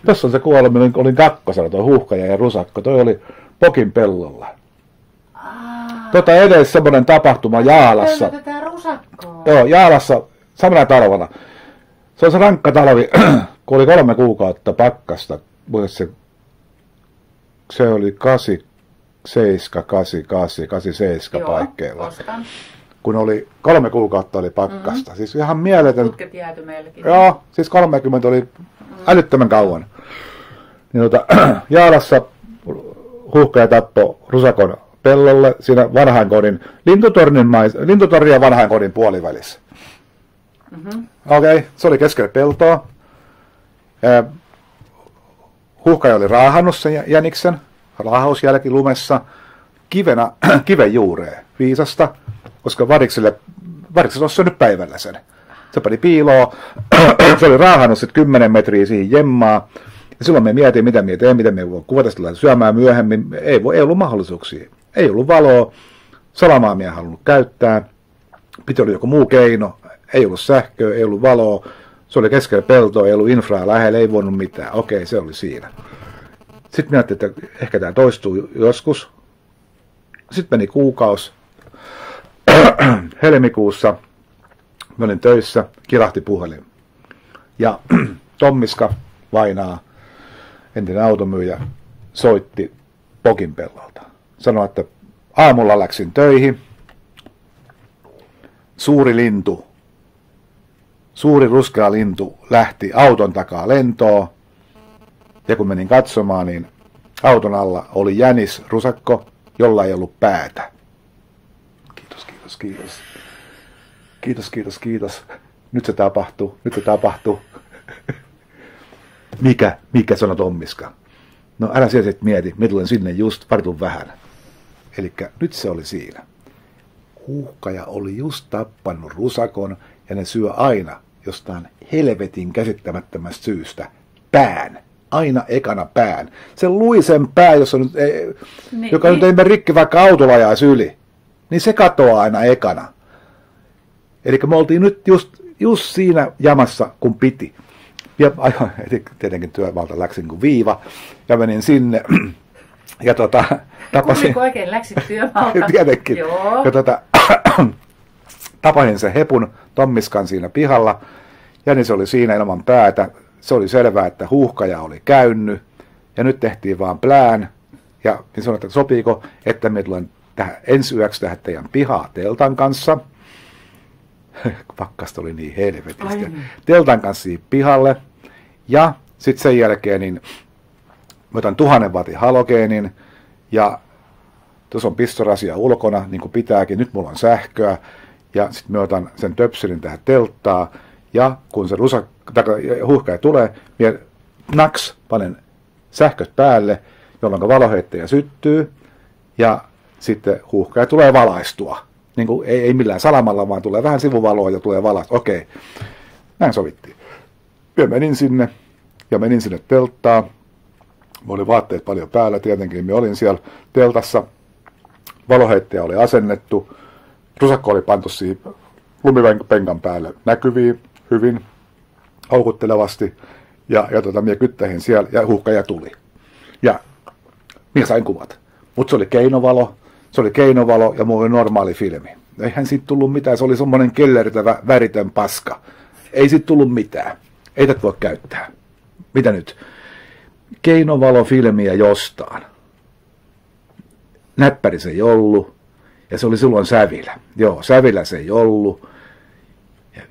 Tuossa on se kuollut, minä olin kakkosella, tuo huuhkaja ja rusakko. Toi oli Pokin pellolla. Edes semmoinen tapahtuma Jaalassa. Tätä rusakkoa. Joo, Jaalassa samana talvena. Se on se rankka talvi, kun oli 3 kuukautta pakkasta. Se oli 87, 88, 87 paikkeilla. Ostan. Kun oli 3 kuukautta oli pakkasta. Siis ihan mieletön. Putket jääty meilläkin. Joo, siis 30 oli älyttömän kauan. Niin Jaalassa huuhkaja tappoi rusakon pellolle siinä vanhainkodin, lintutornin ja vanhainkodin puolivälissä. Okei, se oli keskellä peltoa. Huuhkaja oli raahannut sen jäniksen, raahausjälki lumessa, kiven juureen, viisasta, koska varikselle olisi syönyt päivällä sen. Se pani piiloon, se oli raahannut sitten 10 metriä siihen jemmaa. Ja silloin me mietin, mitä me teemme, miten me voi kuvata sitä syömään myöhemmin. Ei ollut mahdollisuuksia. Ei ollut valoa, salamaa minä halunnut käyttää. Piti olla joku muu keino. Ei ollut sähköä, ei ollut valoa. Se oli keskellä peltoa, ei ollut infraa lähellä, ei voinut mitään. Okei, se oli siinä. Sitten minä ajattelin, että ehkä tämä toistuu joskus. Sitten meni kuukausi. Helmikuussa mä olin töissä, kilahti puhelin. Ja Tommiska Vainaa, entinen automyyjä, soitti Pokin pellolta. Sanoi, että aamulla läksin töihin. Suuri ruskea lintu lähti auton takaa lentoon. Ja kun menin katsomaan, niin auton alla oli jänis rusakko, jolla ei ollut päätä. Kiitos. Nyt se tapahtuu. Mikä sanoi Tommiska? No älä siellä sit mieti, minä tulen sinne just vartun vähän. Elikkä nyt se oli siinä. Huuhkaja oli just tappanut rusakon ja ne syö aina jostain helvetin käsittämättömästä syystä pään. Aina ekana pään. Se luisen pää, joka nyt ei mene rikki vaikka autolla ajaisi yli, niin se katoaa aina ekana. Eli me oltiin nyt just siinä jamassa, kun piti. Ja tietenkin työmaalta läksin kuin viiva ja menin sinne. Ja tapasin... Kuuliko oikein läksit työmaalta? Tietenkin. Joo. Ja tapasin sen hepun Tommiskan siinä pihalla. Jänis oli siinä ilman päätä. Se oli selvää, että huuhkaja oli käynyt. Ja nyt tehtiin vaan plään. Ja niin sanoin, että sopiiko, että me tulen ensi yöksi tähän teidän pihaa teltan kanssa. Pakkasta oli niin helvetistä. Teltan kanssa siihen pihalle. Ja sitten sen jälkeen niin mä otan 1000 wattin halogeenin. Ja tuossa on pistorasia ulkona, niin kuin pitääkin. Nyt mulla on sähköä. Ja sitten mä otan sen töpselin tähän telttaan. Ja kun se huuhkaja tulee, minä panen sähköt päälle, jolloin valoheittäjä syttyy. Ja sitten huuhkaja tulee valaistua. Niin kuin, ei millään salamalla, vaan tulee vähän sivuvaloa ja tulee valaistua. Okei, näin sovittiin. Minä menin sinne telttaan. Mulla oli vaatteet paljon päällä, tietenkin minä olin siellä teltassa. Valoheittäjä oli asennettu. Rusakko oli pantu siihen lumipenkan päälle näkyviin hyvin aukuttelevasti. Ja minä kyttähin siellä ja huuhkaja tuli. Ja minä sain kuvat. Mutta se oli keinovalo ja mulla oli normaali filmi. Eihän siitä tullut mitään, se oli semmoinen kellertävä väritön paska. Ei siitä tullut mitään. Ei tätä voi käyttää. Mitä nyt? Keinovalofilmiä jostain. Näppäri se ei ollut. Ja se oli silloin sävilä. Joo, sävilä se ei ollut.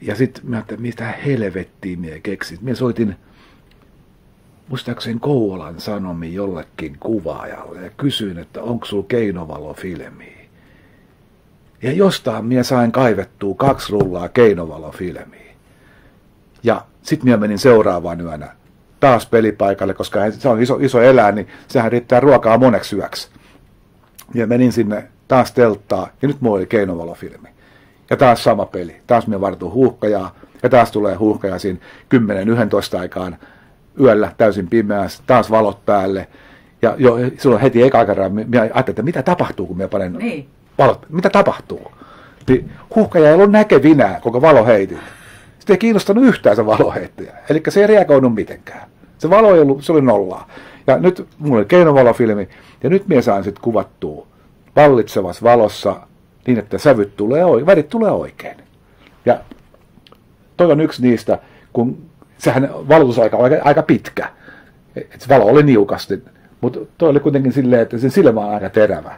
Ja sitten mä ajattelin, mitä helvettiä minä keksin. Minä soitin muistaakseni Kouvolan Sanomiin jollekin kuvaajalle ja kysyin, että onko sulla keinovalofilmiä. Ja jostain minä sain kaivettua 2 rullaa keinovalofilmiä. Ja sitten minä menin seuraavaan yönä taas pelipaikalle, koska se on iso eläin, niin sehän riittää ruokaa moneksi yöksi. Ja menin sinne taas telttaan ja nyt mulla oli keinovalofilmi. Ja taas sama peli. Taas minä vartuin huuhkajaa ja taas tulee huuhkaja siinä 10-11 aikaan yöllä täysin pimeässä, taas valot päälle. Ja jo silloin heti eka kerran minä ajattelin, että mitä tapahtuu, kun minä panen valot. Mitä tapahtuu? Niin huuhkaja ei ollut näkevinään koko valoheitin. Sitten ei kiinnostanut yhtään se valoheittäjä. Eli se ei reagoinut mitenkään. Se valo ei ollut, se oli nollaa. Ja nyt mulla oli keinovalofilmi, ja nyt minä saan sitten kuvattua vallitsevassa valossa niin, että värit tulee oikein. Ja toi on yksi niistä, kun sehän valotusaika on aika pitkä. Et se valo oli niukasti, mutta toi oli kuitenkin silleen, että sen silmä on aika terävä.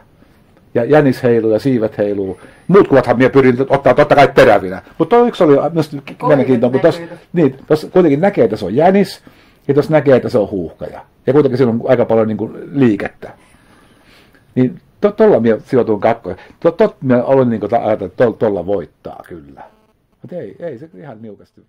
Ja jänis heiluu ja siivet heiluu. Muut kuvathan minä pyrin ottaa totta kai terävinä. Mutta toi yksi oli myös mielenkiintoinen, kun tuossa kuitenkin näkee, että se on jänis, ja tuossa näkee, että se on huuhkaja. Ja kuitenkin siinä on aika paljon niin kuin liikettä. Niin tuolla minä sijoitun kakkoon. Minä olin niin kuin ajatellut, että tuolla voittaa kyllä. Mutta ei se ihan niukasti.